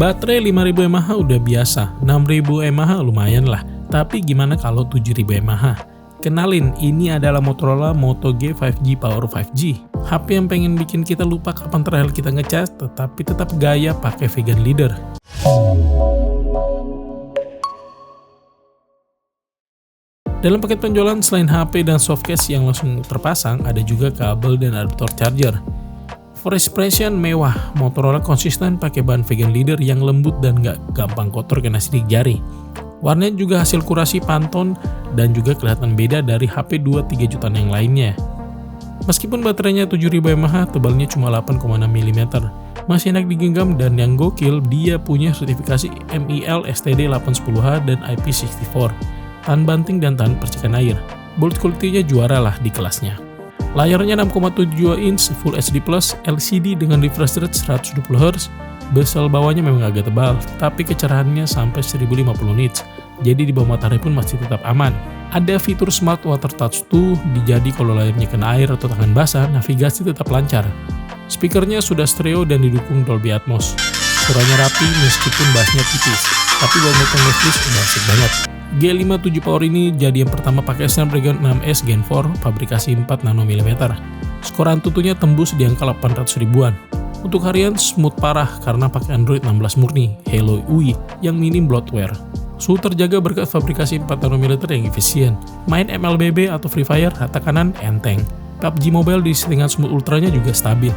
Baterai 5000 mAh udah biasa, 6000 mAh lumayan lah. Tapi gimana kalau 7000 mAh? Kenalin, ini adalah Motorola Moto G 5G Power 5G. HP yang pengen bikin kita lupa kapan terakhir kita ngecas, tetapi tetap gaya pakai vegan leader. Dalam paket penjualan, selain HP dan softcase yang langsung terpasang, ada juga kabel dan adaptor charger. For expression mewah, Motorola konsisten pakai bahan vegan leather yang lembut dan gak gampang kotor kena sidik jari. Warnanya juga hasil kurasi Pantone dan juga kelihatan beda dari HP 2-3 jutaan yang lainnya. Meskipun baterainya 7000 mAh, tebalnya cuma 8,6 mm. Masih enak digenggam dan yang gokil, dia punya sertifikasi MIL STD 810H dan IP64. Tahan banting dan tahan percikan air. Build quality-nya juara lah di kelasnya. Layarnya 6,72 inch Full HD Plus LCD dengan refresh rate 120Hz. Bezel bawahnya memang agak tebal, tapi kecerahannya sampai 1050 nits. Jadi di bawah matahari pun masih tetap aman. Ada fitur Smart Water Touch 2, jadi kalau layarnya kena air atau tangan basah, navigasi tetap lancar. Speakernya sudah stereo dan didukung Dolby Atmos. Suaranya rapi meskipun bassnya tipis, tapi buat nonton Netflix udah asik banget. G57 Power ini jadi yang pertama pakai Snapdragon 6S Gen 4 pabrikasi 4 nm. Skor Antutunya tembus di angka 800 ribuan. Untuk harian smooth parah karena pakai Android 16 murni, Hello UI yang minim bloatware. Suhu terjaga berkat fabrikasi 4 nm yang efisien. Main MLBB atau Free Fire rata kanan enteng. PUBG Mobile di settingan smooth ultranya juga stabil.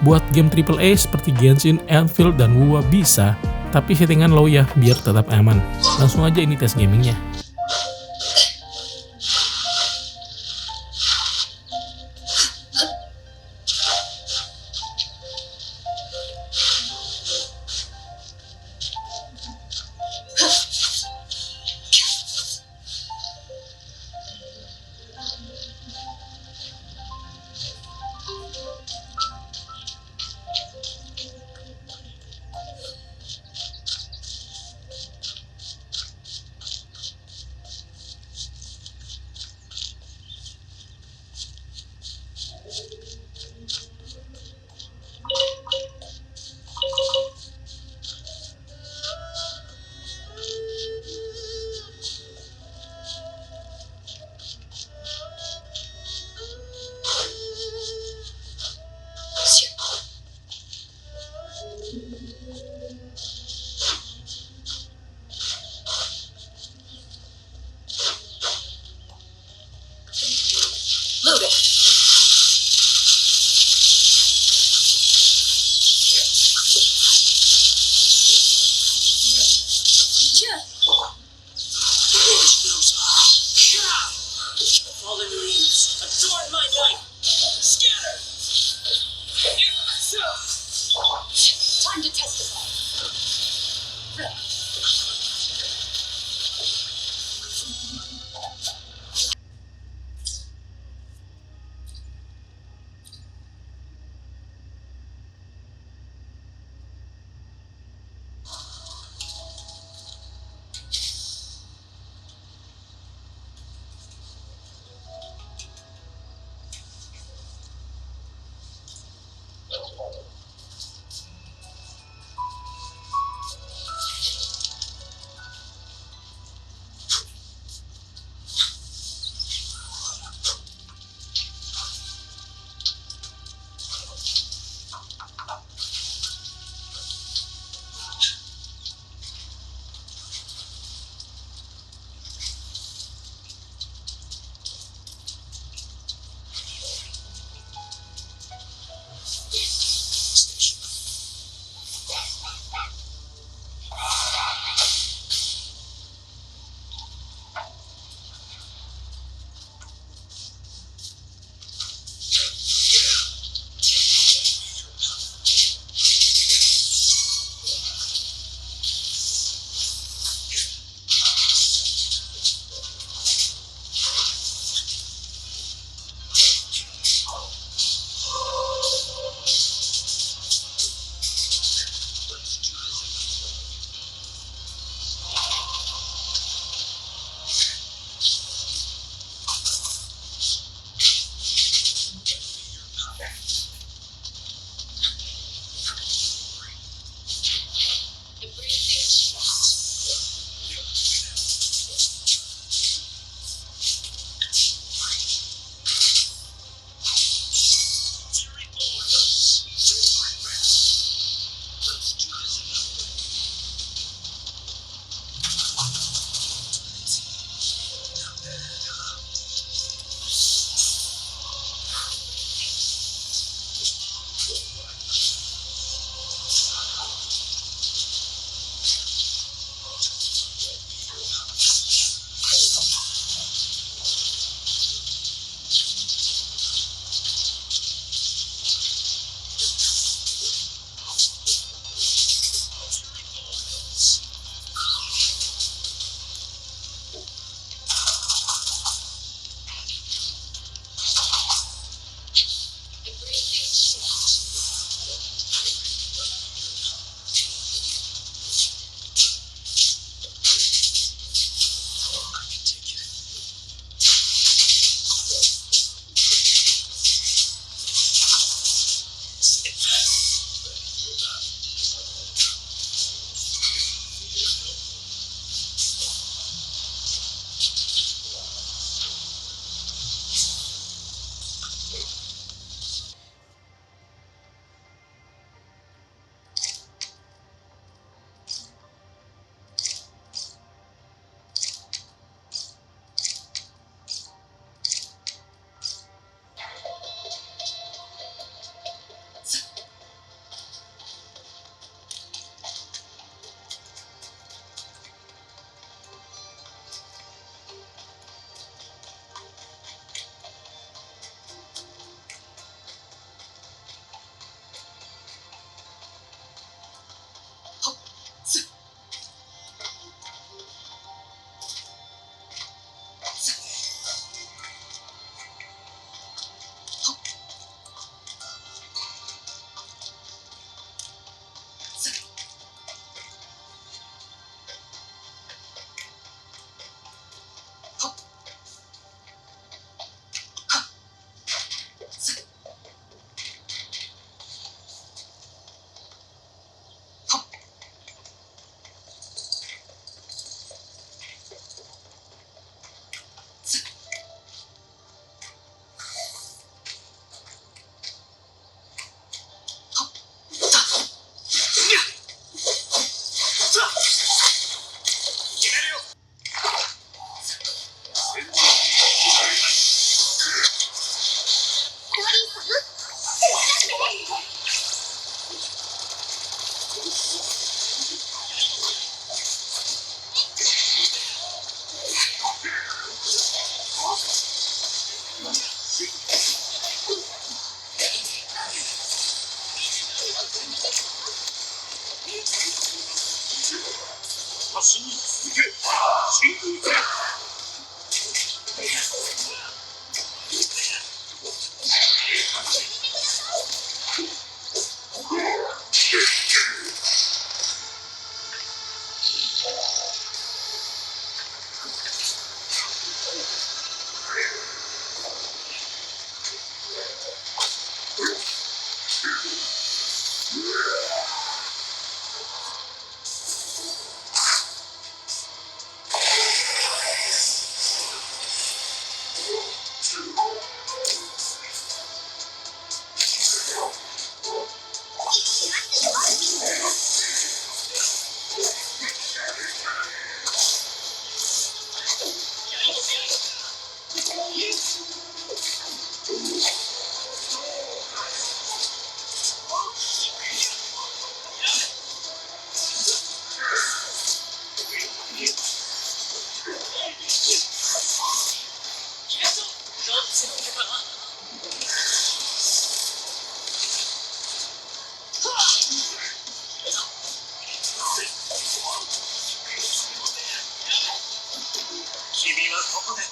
Buat game AAA seperti Genshin, Anfield, dan WoW bisa, tapi settingan low ya biar tetap aman. Langsung aja ini tes gamingnya. Time to testify. 新に続け真空戦君はここで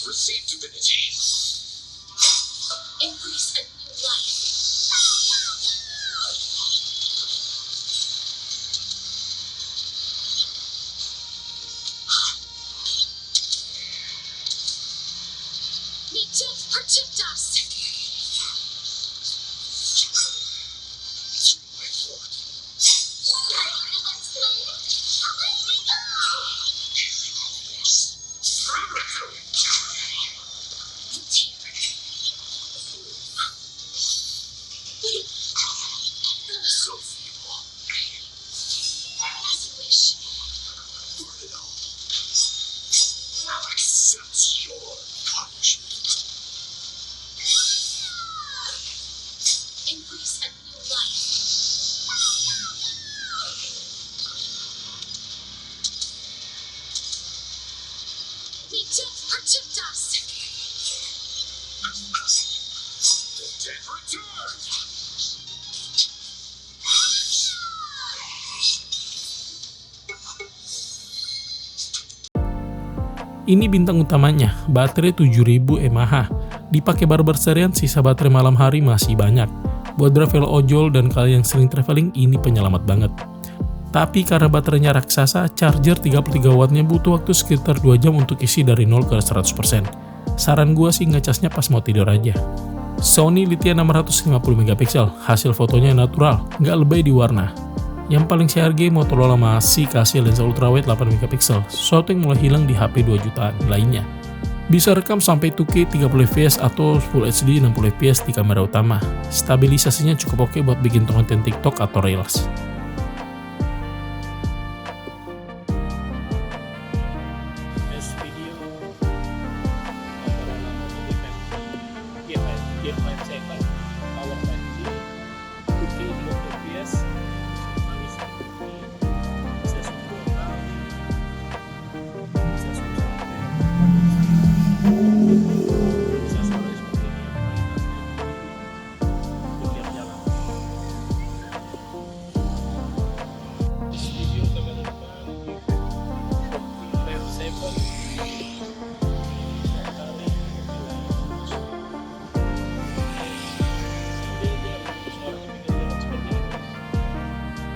Receive divinity. Embrace a new life. Need to protect us. My blood. So feeble. As you wish. Burn it all. Accept your punishment. Embrace a new life. Need to protect us. The dead return. Ini bintang utamanya, baterai 7000 mAh. Dipakai barbar seharian, sisa baterai malam hari masih banyak. Buat driver ojol dan kalian yang sering traveling, ini penyelamat banget. Tapi karena baterainya raksasa, charger 33 wattnya butuh waktu sekitar 2 jam untuk isi dari 0 ke 100%. Saran gua sih ngecasnya pas mau tidur aja. Sony Lithium 650 megapiksel, hasil fotonya natural, nggak lebay di warna. Yang paling saya hargai, Motorola masih kasih lensa ultrawide 8 megapiksel, sesuatu yang mulai hilang di HP 2 jutaan lainnya. Bisa rekam sampai 2K 30 fps atau Full HD 60 fps di kamera utama. Stabilisasinya cukup oke buat bikin konten TikTok atau Reels.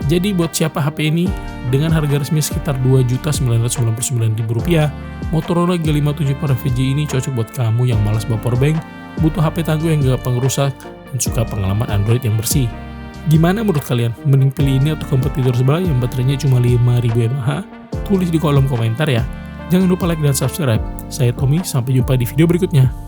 Jadi buat siapa HP ini, dengan harga resmi sekitar Rp2.999.000, Motorola G57 Pro 5G ini cocok buat kamu yang malas bawa powerbank, butuh HP tangguh yang gampang rusak, dan suka pengalaman Android yang bersih. Gimana menurut kalian? Mending pilih ini atau kompetitor sebelah yang baterainya cuma 5000 mAh? Tulis di kolom komentar ya. Jangan lupa like dan subscribe. Saya Tommy, sampai jumpa di video berikutnya.